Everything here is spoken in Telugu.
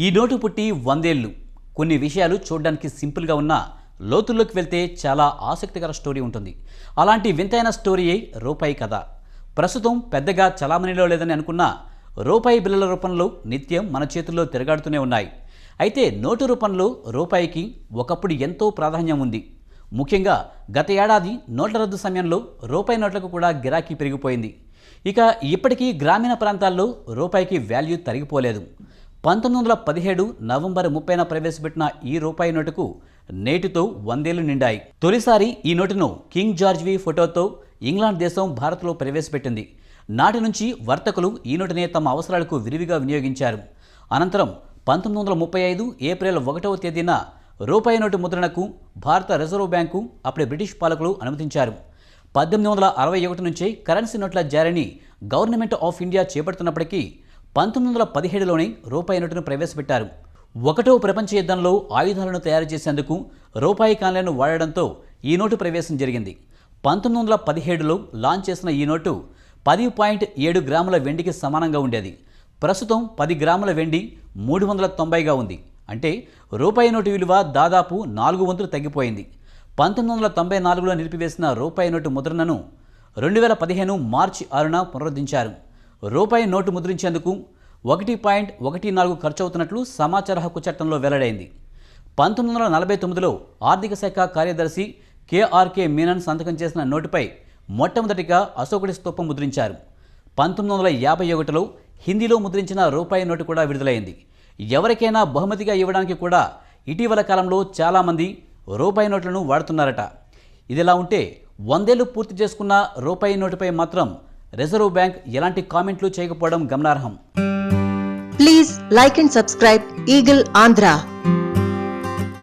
ఈ నోటు పుట్టి 100 ఏళ్లు. కొన్ని విషయాలు చూడడానికి సింపుల్గా ఉన్నా లోతుల్లోకి వెళ్తే చాలా ఆసక్తికర స్టోరీ ఉంటుంది. అలాంటి వింతైన స్టోరీయే రూపాయి కథ. ప్రస్తుతం పెద్దగా చలామణిలో లేదని అనుకున్న రూపాయి బిళ్ళల రూపంలో నిత్యం మన చేతుల్లో తిరగాడుతూనే ఉన్నాయి. అయితే నోటు రూపంలో రూపాయికి ఒకప్పుడు ఎంతో ప్రాధాన్యం ఉంది. ముఖ్యంగా గత ఏడాది నోట్ల రద్దు సమయంలో రూపాయి నోట్లకు కూడా గిరాకీ పెరిగిపోయింది. ఇక ఇప్పటికీ గ్రామీణ ప్రాంతాల్లో రూపాయికి వాల్యూ తరిగిపోలేదు. 1917 నవంబర్ 30న ప్రవేశపెట్టిన ఈ రూపాయి నోటుకు నేటితో 100 ఏళ్లు నిండాయి. తొలిసారి ఈ నోటును కింగ్ జార్జ్ వి ఫోటోతో ఇంగ్లాండ్ దేశం భారత్లో ప్రవేశపెట్టింది. నాటి నుంచి వర్తకులు ఈ నోటునే తమ అవసరాలకు విరివిగా వినియోగించారు. అనంతరం 1935 ఏప్రిల్ 1వ తేదీన రూపాయి నోటు ముద్రణకు భారత రిజర్వ్ బ్యాంకు అప్పటి బ్రిటిష్ పాలకులు అనుమతించారు. 1861 నుంచే కరెన్సీ నోట్ల జారీని గవర్నమెంట్ ఆఫ్ ఇండియా చేపడుతున్నప్పటికీ 1917లోనే రూపాయి నోటును ప్రవేశపెట్టారు. ఒకటో ప్రపంచ యుద్ధంలో ఆయుధాలను తయారు చేసేందుకు రూపాయి కాయిన్లను వాడడంతో ఈ నోటు ప్రవేశం జరిగింది. 1917లో లాంచ్ చేసిన ఈ నోటు 10.7 గ్రాముల వెండికి సమానంగా ఉండేది. ప్రస్తుతం 10 గ్రాముల వెండి 390గా ఉంది. అంటే రూపాయి నోటు విలువ దాదాపు 4 వంతులు తగ్గిపోయింది. 1994లో నిలిపివేసిన రూపాయి నోటు ముద్రణను 2015 మార్చి 6న పునరుద్ధరించారు. రూపాయి నోటు ముద్రించేందుకు 1.14 ఖర్చు అవుతున్నట్లు సమాచార హక్కు చట్టంలో వెల్లడైంది. 1949లో ఆర్థిక శాఖ కార్యదర్శి కేఆర్కే మీనన్ సంతకం చేసిన నోటుపై మొట్టమొదటిగా అశోకుడి స్తూపం ముద్రించారు. 1951లో హిందీలో ముద్రించిన రూపాయి నోటు కూడా విడుదలైంది. ఎవరికైనా బహుమతిగా ఇవ్వడానికి కూడా ఇటీవల కాలంలో చాలామంది రూపాయి నోట్లను వాడుతున్నారట. ఇదిలా ఉంటే 100 ఏళ్లు పూర్తి చేసుకున్న రూపాయి నోటుపై మాత్రం రిజర్వ్ బ్యాంక్ ఎలాంటి కామెంట్లు చేయకపోవడం గమనార్హం. Please like and subscribe Eagle Andhra.